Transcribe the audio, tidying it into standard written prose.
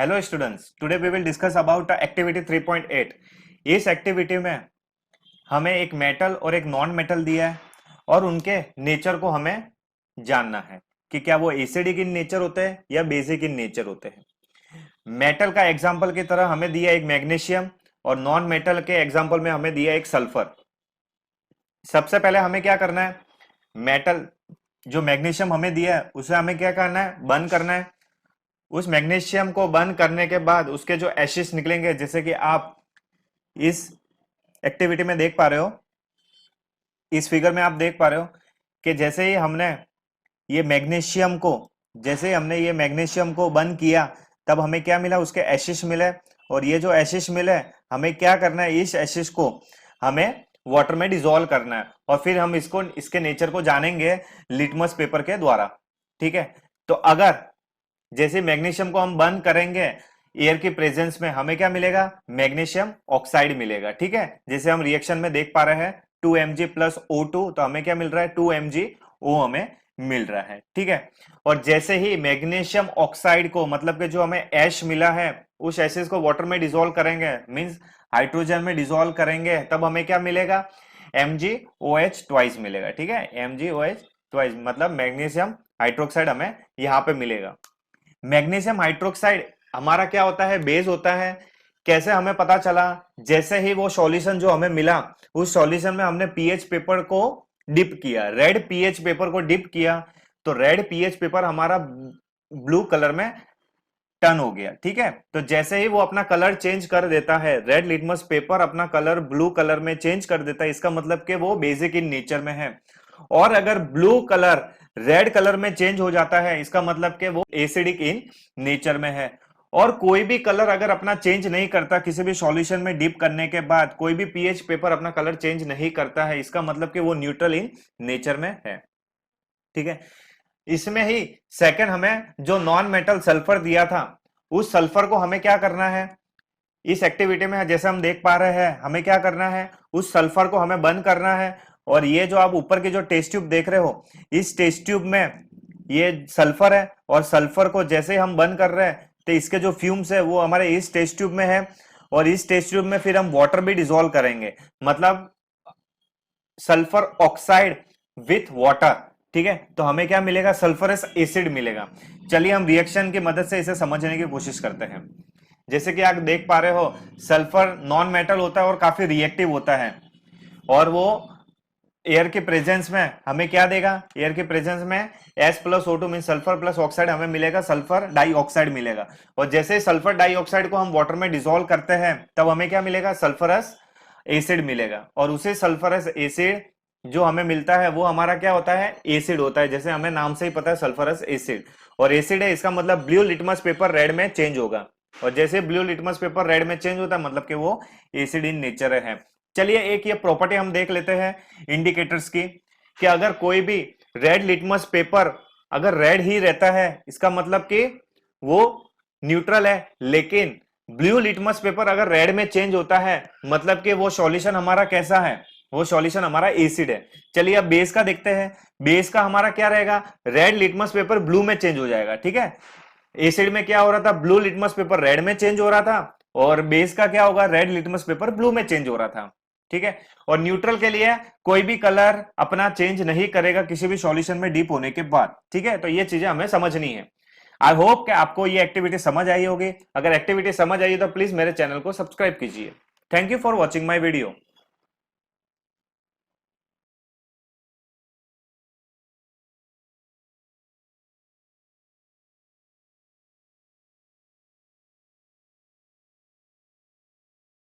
Hello students, today we will discuss about activity 3.8। इस activity में हमें एक मेटल और एक नॉन मेटल दिया है और उनके नेचर को हमें जानना है कि क्या वो एसिडिक इन नेचर होते हैं या बेसिक इन नेचर होते हैं। मेटल का एग्जांपल की तरह हमें दिया एक मैग्नीशियम और नॉन मेटल के एग्जांपल में हमें दिया एक सल्फर। सबसे पहले हमें क्या करना है, मेटल जो मैग्नीशियम हमें दिया है उसे हमें क्या करना है, बर्न करना है। उस मैग्नीशियम को बर्न करने के बाद उसके जो एशिस निकलेंगे, जैसे कि आप इस एक्टिविटी में देख पा रहे हो, इस फिगर में आप देख पा रहे हो कि जैसे ही हमने ये मैग्नीशियम को बर्न किया तब हमें क्या मिला, उसके एशिस मिले। और ये जो एशिस मिले हमें क्या करना है, इस एशिस को हमें वाटर में डिसॉल्व करना है और फिर हम इसके नेचर को जानेंगे लिटमस पेपर के द्वारा। ठीक है, तो अगर जैसे मैग्नीशियम को हम बर्न करेंगे एयर की प्रेजेंस में, हमें क्या मिलेगा, मैग्नीशियम ऑक्साइड मिलेगा। ठीक है, जैसे हम रिएक्शन में देख पा रहे हैं 2Mg प्लस O2, तो हमें क्या मिल रहा है, 2MgO हमें मिल रहा है। ठीक है, और जैसे ही मैग्नीशियम ऑक्साइड को, मतलब कि जो हमें ऐश मिला है, उस एसिड को वाटर में डिसॉल्व करेंगे, मींस हाइड्रोजन में डिसॉल्व करेंगे, तब हमें क्या मिलेगा, MgOH ट्वाइस मिलेगा। ठीक है, MgOH ट्वाइस मतलब मैग्नीशियम हाइड्रोक्साइड हमें यहाँ पे मिलेगा। मैग्नीशियम हाइड्रोक्साइड हमारा क्या होता है, बेस होता है। कैसे हमें पता चला, जैसे ही वो सॉल्यूशन जो हमें मिला उस सॉल्यूशन में हमने पीएच पेपर को डिप किया, रेड पीएच पेपर को डिप किया, तो रेड पीएच पेपर हमारा ब्लू कलर में टर्न हो गया। ठीक है, तो जैसे ही वो अपना कलर चेंज कर देता है, रेड लिटमस पेपर अपना कलर ब्लू कलर में चेंज कर देता है, इसका मतलब कि वो बेसिक इन नेचर में है। और अगर ब्लू कलर रेड कलर में चेंज हो जाता है, इसका मतलब कि वो एसिडिक इन नेचर में है। और कोई भी कलर अगर अपना चेंज नहीं करता, किसी भी सॉल्यूशन में डिप करने के बाद कोई भी पीएच पेपर अपना कलर चेंज नहीं करता है, इसका मतलब कि वो न्यूट्रल इन नेचर में है। ठीक है, इसमें ही सेकंड हमें जो नॉन मेटल सल्फर दिया था, उस सल्फर को हमें क्या करना है, इस एक्टिविटी में जैसे हम देख पा रहे हैं, हमें क्या करना है, उस सल्फर को हमें बर्न करना है। और ये जो आप ऊपर के जो टेस्ट ट्यूब देख रहे हो, इस टेस्ट ट्यूब में ये सल्फर है और सल्फर को जैसे हम बर्न कर रहे हैं तो इसके जो फ्यूम्स है वो हमारे इस टेस्ट ट्यूब में है। और इस टेस्ट ट्यूब में फिर हम वाटर भी डिसॉल्व करेंगे, मतलब सल्फर ऑक्साइड विथ वाटर। ठीक है, तो हमें क्या मिलेगा, सल्फरस एसिड मिलेगा। चलिए हम रिएक्शन की मदद से इसे समझने की कोशिश करते हैं। जैसे कि आप देख पा रहे हो, सल्फर नॉन मेटल होता है और काफी रिएक्टिव होता है, और वो एयर के प्रेजेंस में हमें क्या देगा, एयर के प्रेजेंस में S plus O2 mean sulphur plus oxide हमें मिलेगा, सल्फर डाइऑक्साइड मिलेगा। और जैसे सल्फर डाइऑक्साइड को हम वाटर में डिसॉल्व करते हैं तब हमें क्या मिलेगा, सल्फरस एसिड मिलेगा। और उसे सल्फरस एसिड जो हमें मिलता है वो हमारा क्या होता है, एसिड होता है। जैसे हमें नाम से ही पता है, सल्फरस एसिड, और एसिड है, इसका मतलब ब्लू लिटमस पेपर रेड में चेंज होगा। और जैसे ब्लू लिटमस पेपर रेड में चेंज होता है, मतलब कि वो एसिड इन नेचर है। चलिए एक ये प्रॉपर्टी हम देख लेते हैं इंडिकेटर्स की, कि अगर कोई भी रेड लिटमस पेपर अगर रेड ही रहता है, इसका मतलब कि वो न्यूट्रल है। लेकिन ब्लू लिटमस पेपर अगर रेड में चेंज होता है, मतलब कि वो सॉल्यूशन हमारा कैसा है, वो सॉल्यूशन हमारा एसिड है। चलिए अब बेस का देखते हैं। बेस का हमारा क्या रहेगा, रेड लिटमस पेपर ब्लू में चेंज हो जाएगा। ठीक है, एसिड में क्या हो रहा था, ब्लू लिटमस पेपर रेड में चेंज हो रहा था, और बेस का क्या होगा, रेड लिटमस पेपर ब्लू में चेंज हो रहा था। ठीक है, और न्यूट्रल के लिए कोई भी कलर अपना चेंज नहीं करेगा किसी भी सॉल्यूशन में डीप होने के बाद। ठीक है, तो ये चीजें हमें समझनी है। आई होप कि आपको ये एक्टिविटी समझ आई होगी। अगर एक्टिविटी समझ आई तो प्लीज मेरे चैनल को सब्सक्राइब कीजिए। Thank you for watching my video.